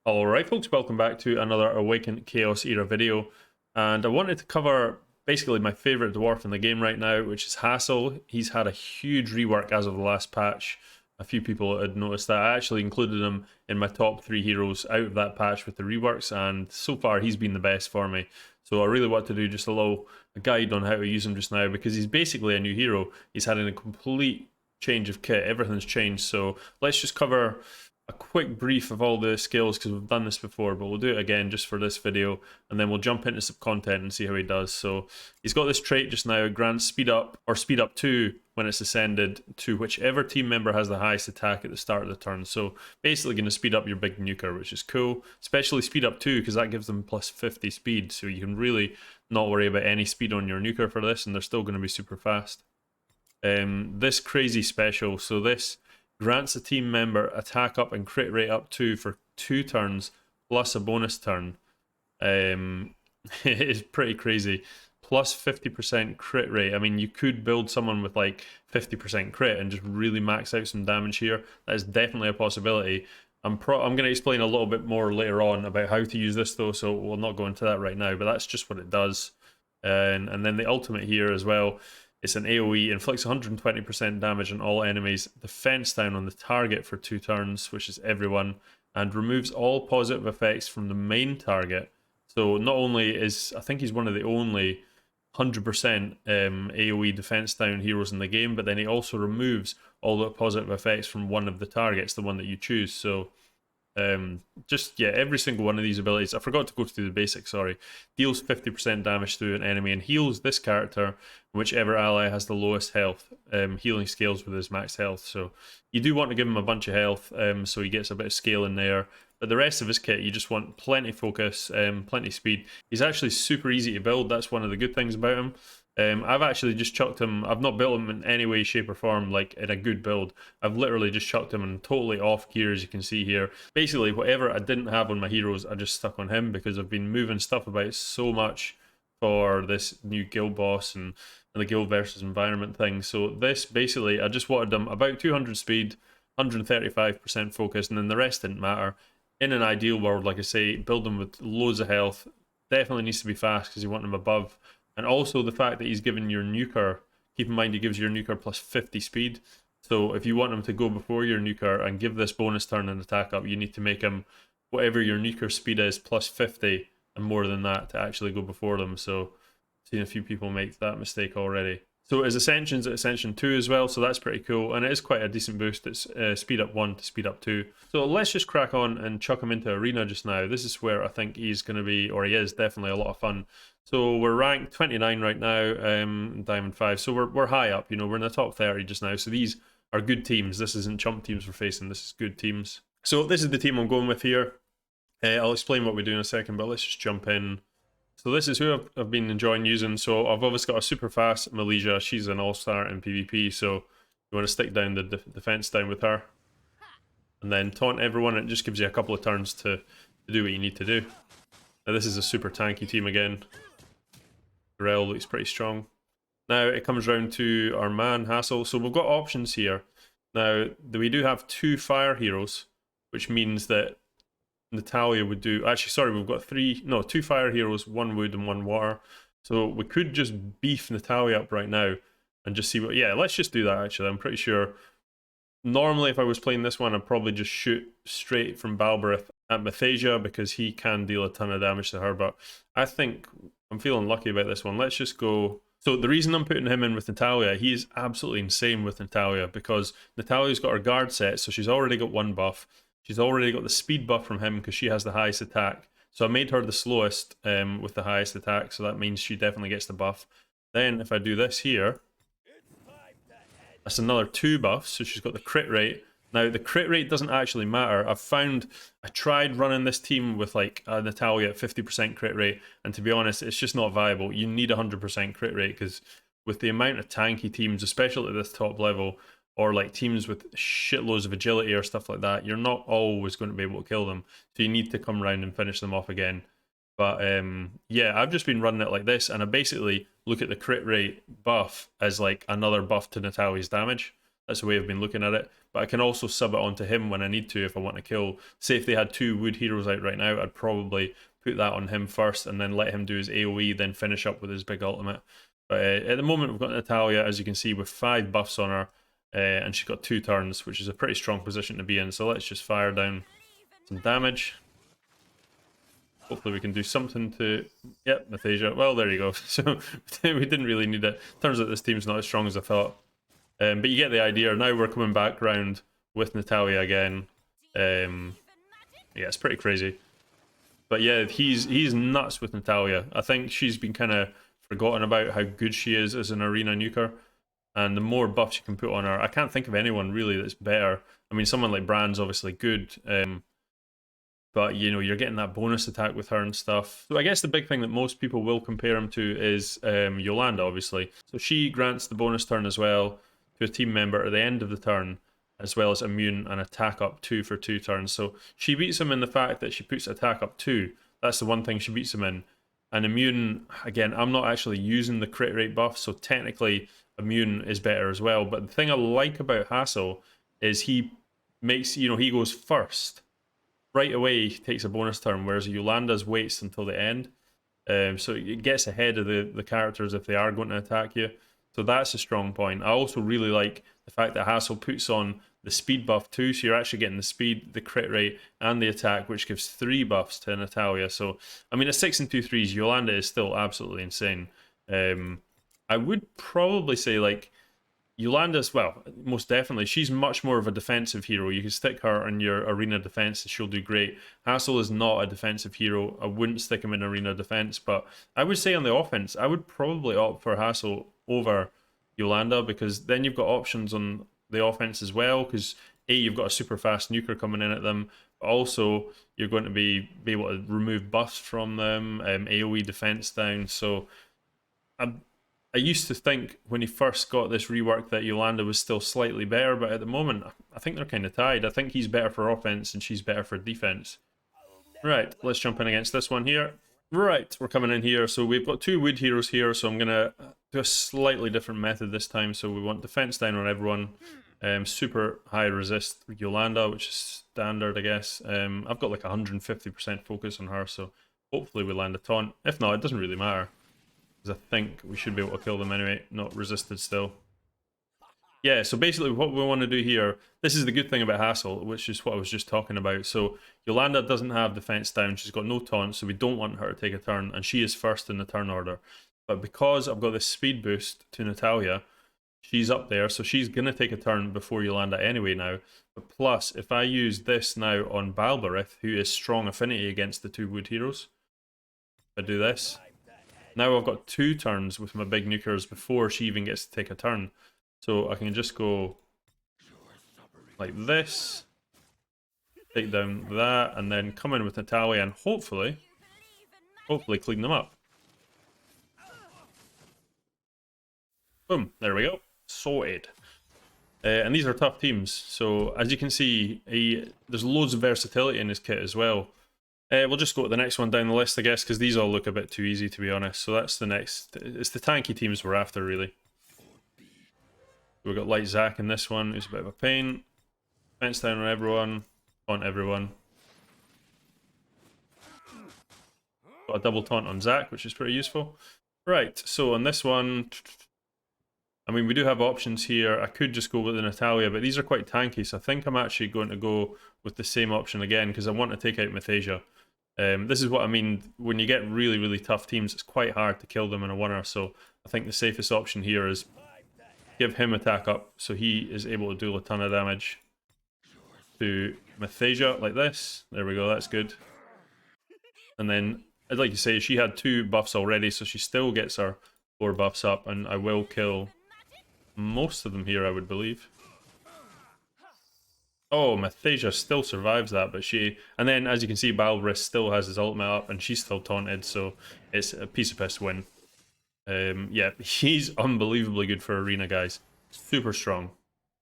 Alright folks, welcome back to another Awaken Chaos Era video, and I wanted to cover basically my favourite dwarf in the game right now, which is Hassel. He's had a huge rework as of the last patch. A few people had noticed that. I actually included him in my top 3 heroes out of that patch with the reworks, and so far he's been the best for me. So I really want to do just a guide on how to use him just now, because he's basically a new hero. He's had a complete change of kit, everything's changed, so let's just cover a quick brief of all the skills because we've done this before, but we'll do it again just for this video, and then we'll jump into some content and see how he does. So he's got this trait just now, grants speed up or speed up 2 when it's ascended to whichever team member has the highest attack at the start of the turn. So basically going to speed up your big nuker, which is cool, especially speed up 2 because that gives them plus 50 speed, so you can really not worry about any speed on your nuker for this, and they're still going to be super fast. This crazy special, so this grants a team member attack up and crit rate up 2 for 2 turns plus a bonus turn. It is pretty crazy. Plus 50% crit rate. I mean, you could build someone with like 50% crit and just really max out some damage here. That is definitely a possibility. I'm going to explain a little bit more later on about how to use this though, so we'll not go into that right now, but that's just what it does. And then the ultimate here as well. It's an AoE, inflicts 120% damage on all enemies, defense down on the target for 2 turns, which is everyone, and removes all positive effects from the main target. So not only is, I think he's one of the only 100% AoE defense down heroes in the game, but then he also removes all the positive effects from one of the targets, the one that you choose. So yeah, every single one of these abilities, I forgot to go through the basics, sorry, deals 50% damage to an enemy and heals this character, whichever ally has the lowest health. Healing scales with his max health, so you do want to give him a bunch of health, so he gets a bit of scale in there. But the rest of his kit, you just want plenty focus, plenty speed. He's actually super easy to build, that's one of the good things about him. I've actually just chucked him, I've not built him in any way, shape or form, like in a good build. I've literally just chucked him in totally off gear, as you can see here. Basically, whatever I didn't have on my heroes, I just stuck on him because I've been moving stuff about so much for this new guild boss and the guild versus environment thing. So this, basically, I just wanted him about 200 speed, 135% focus, and then the rest didn't matter. In an ideal world, like I say, build him with loads of health. Definitely needs to be fast because you want him above. And also the fact that he's given your nuker, keep in mind he gives your nuker plus 50 speed. So if you want him to go before your nuker and give this bonus turn and attack up, you need to make him whatever your nuker speed is plus 50 and more than that to actually go before them. So I've seen a few people make that mistake already. So his Ascension's at Ascension 2 as well, so that's pretty cool, and it is quite a decent boost. It's speed up 1 to speed up 2. So let's just crack on and chuck him into Arena just now. This is where I think he's going to be, or he is definitely a lot of fun. So we're ranked 29 right now, Diamond 5, so we're high up, you know, we're in the top 30 just now, so these are good teams. This isn't chump teams we're facing, this is good teams. So this is the team I'm going with here. I'll explain what we do in a second, but let's just jump in. So this is who I've been enjoying using. So I've obviously got a super fast Malaysia. She's an all-star in PvP, so you want to stick down the defense down with her. And then taunt everyone, it just gives you a couple of turns to do what you need to do. Now this is a super tanky team again. Rel looks pretty strong. Now it comes round to our man, Hassel. So we've got options here. Now we do have 2 fire heroes, which means that Natalia would do, actually sorry, we've got 2 fire heroes, 1 wood and 1 water. So we could just beef Natalia up right now and just see what, yeah, let's just do that actually. I'm pretty sure, normally if I was playing this one, I'd probably just shoot straight from Balberith at Mathasia because he can deal a ton of damage to her, but I think I'm feeling lucky about this one. Let's just go. So the reason I'm putting him in with Natalia, he is absolutely insane with Natalia because Natalia's got her guard set, so she's already got 1 buff. She's already got the speed buff from him because she has the highest attack. So I made her the slowest with the highest attack, so that means she definitely gets the buff. Then if I do this here, that's another 2 buffs, so she's got the crit rate. Now the crit rate doesn't actually matter. I tried running this team with like Natalia at 50% crit rate, and to be honest, it's just not viable. You need 100% crit rate because with the amount of tanky teams, especially at this top level, or like teams with shitloads of agility or stuff like that, you're not always going to be able to kill them. So you need to come around and finish them off again. But yeah, I've just been running it like this, and I basically look at the crit rate buff as like another buff to Natalia's damage. That's the way I've been looking at it. But I can also sub it onto him when I need to if I want to kill. Say if they had 2 wood heroes out right now, I'd probably put that on him first and then let him do his AoE, then finish up with his big ultimate. But at the moment we've got Natalia, as you can see, with 5 buffs on her, and she's got 2 turns, which is a pretty strong position to be in. So let's just fire down some damage. Hopefully we can do something to... Yep, Mathasia. Well, there you go. So we didn't really need it. Turns out this team's not as strong as I thought. But you get the idea. Now we're coming back round with Natalia again. Yeah, it's pretty crazy. But yeah, he's nuts with Natalia. I think she's been kind of forgotten about how good she is as an arena nuker. And the more buffs you can put on her, I can't think of anyone really that's better. I mean, someone like Brand's obviously good. But, you know, you're getting that bonus attack with her and stuff. So I guess the big thing that most people will compare him to is Yolanda, obviously. So she grants the bonus turn as well to a team member at the end of the turn, as well as immune and attack up 2 for 2 turns. So she beats him in the fact that she puts attack up 2. That's the one thing she beats him in. And immune, again, I'm not actually using the crit rate buff, so technically immune is better as well. But the thing I like about Hassel is he makes, you know, he goes first. Right away, he takes a bonus turn, whereas Yolanda's waits until the end. So it gets ahead of the characters if they are going to attack you. So that's a strong point. I also really like the fact that Hassel puts on the speed buff too, so you're actually getting the speed, the crit rate, and the attack, which gives 3 buffs to Natalia. So, I mean, at 6 and 2 3s, Yolanda is still absolutely insane. I would probably say, like, Yolanda's, well, most definitely, she's much more of a defensive hero. You can stick her in your arena defense and she'll do great. Hassel is not a defensive hero. I wouldn't stick him in arena defense, but I would say on the offense, I would probably opt for Hassel over Yolanda, because then you've got options on the offense as well, because A, you've got a super fast nuker coming in at them, but also you're going to be able to remove buffs from them, AoE defense down. So I used to think when he first got this rework that Yolanda was still slightly better, but at the moment, I think they're kind of tied. I think he's better for offense and she's better for defense. Right, let's jump in against this one here. Right, we're coming in here. So we've got 2 wood heroes here, so I'm going to do a slightly different method this time. So we want defense down on everyone. Super high resist Yolanda, which is standard, I guess. I've got like 150% focus on her, so hopefully we land a taunt. If not, it doesn't really matter, because I think we should be able to kill them anyway. Not resisted still. Yeah, so basically what we want to do here, this is the good thing about Hassel, which is what I was just talking about. So Yolanda doesn't have defense down, she's got no taunt, so we don't want her to take a turn, and she is first in the turn order. But because I've got this speed boost to Natalia, she's up there, so she's going to take a turn before Yolanda anyway now. But plus, if I use this now on Balbarith, who is strong affinity against the 2 wood heroes, I do this. Now I've got 2 turns with my big nukers before she even gets to take a turn. So I can just go like this, take down that, and then come in with Natalia and hopefully clean them up. Boom, there we go. Sorted. And these are tough teams. So as you can see, there's loads of versatility in his kit as well. We'll just go to the next one down the list, I guess, because these all look a bit too easy, to be honest. So that's the next. It's the tanky teams we're after, really. We've got Light Zac in this one, who's a bit of a pain. Fence down on everyone. Taunt everyone. Got a double taunt on Zac, which is pretty useful. Right, so on this one, I mean, we do have options here. I could just go with the Natalia, but these are quite tanky, so I think I'm actually going to go with the same option again, because I want to take out Mathasia. This is what I mean, when you get really, really tough teams, it's quite hard to kill them in a winner, so I think the safest option here is give him attack up, so he is able to do a ton of damage to Mathasia, like this. There we go, that's good. And then, I'd like to say, she had 2 buffs already, so she still gets her 4 buffs up, and I will kill most of them here, I would believe. Oh, Mathasia still survives that, but she... And then, as you can see, Balbarith still has his ultimate up, and she's still taunted, so it's a piece of piss win. Yeah, he's unbelievably good for arena, guys. Super strong.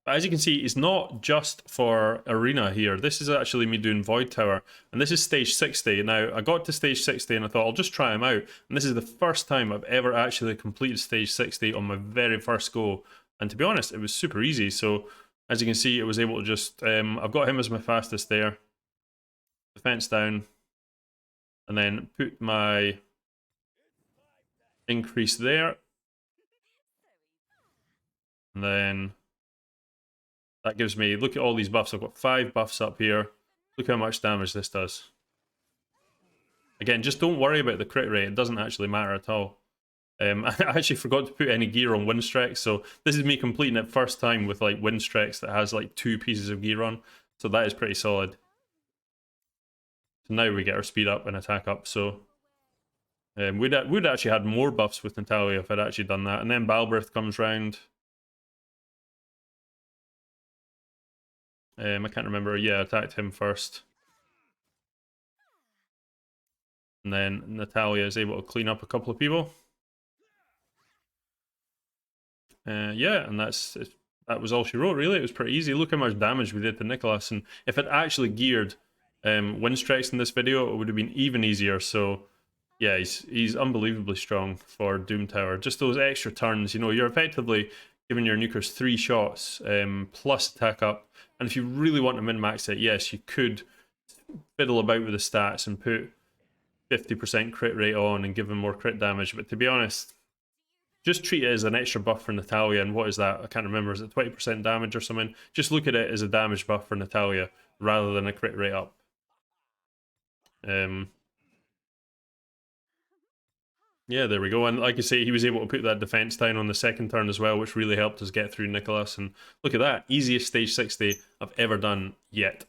But as you can see, it's not just for arena here. This is actually me doing Void Tower, and this is stage 60. Now, I got to stage 60 and I thought I'll just try him out, and this is the first time I've ever actually completed stage 60 on my very first go. And to be honest, it was super easy. So as you can see, it was able to just, I've got him as my fastest there. Defense down. And then put my increase there. And then that gives me, look at all these buffs. I've got 5 buffs up here. Look how much damage this does. Again, just don't worry about the crit rate. It doesn't actually matter at all. I actually forgot to put any gear on Windstreak, so this is me completing it first time with like Windstreaks that has like 2 pieces of gear on. So that is pretty solid. So now we get our speed up and attack up. So we'd actually had more buffs with Natalia if I'd actually done that. And then Balbrith comes round. I can't remember. Yeah, I attacked him first. And then Natalia is able to clean up a couple of people. Yeah, and that was all she wrote, really. It was pretty easy. Look how much damage we did to Nicholas. And if it actually geared Windstreaks in this video, it would have been even easier. So yeah, he's unbelievably strong for Doom Tower. Just those extra turns, you know, you're effectively giving your nukers 3 shots plus attack up. And if you really want to min-max it, yes, you could fiddle about with the stats and put 50% crit rate on and give him more crit damage. But to be honest, just treat it as an extra buff for Natalia. And what is that? I can't remember. Is it 20% damage or something? Just look at it as a damage buff for Natalia rather than a crit rate up. Yeah, there we go. And like I say, he was able to put that defense down on the second turn as well, which really helped us get through Nicholas. And look at that. Easiest stage 60 I've ever done yet.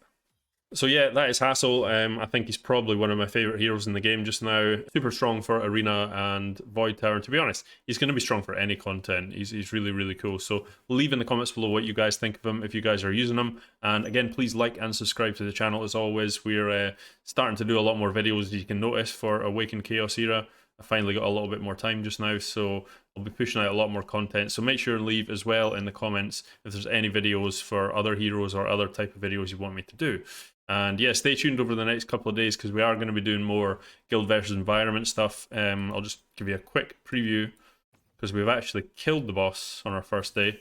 So yeah, that is Hassel. I think he's probably one of my favourite heroes in the game just now. Super strong for Arena and Void Tower. And to be honest, he's going to be strong for any content. He's really, really cool. So leave in the comments below what you guys think of him if you guys are using him. And again, please like and subscribe to the channel as always. We're starting to do a lot more videos, as you can notice, for Awaken Chaos Era. I finally got a little bit more time just now, so I'll be pushing out a lot more content. So make sure and leave as well in the comments if there's any videos for other heroes or other type of videos you want me to do. And yeah, stay tuned over the next couple of days because we are going to be doing more guild versus environment stuff. I'll just give you a quick preview because we've actually killed the boss on our first day.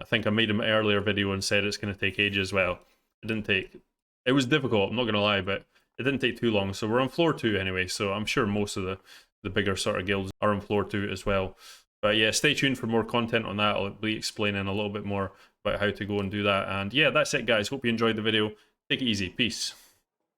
I think I made an earlier video and said it's going to take ages. Well, it didn't take. It was difficult, I'm not going to lie, but it didn't take too long. So we're on floor 2 anyway, so I'm sure most of the bigger sort of guilds are on floor 2 as well. But yeah, stay tuned for more content on that. I'll be explaining a little bit more about how to go and do that. And yeah, that's it guys. Hope you enjoyed the video. Take it easy. Peace.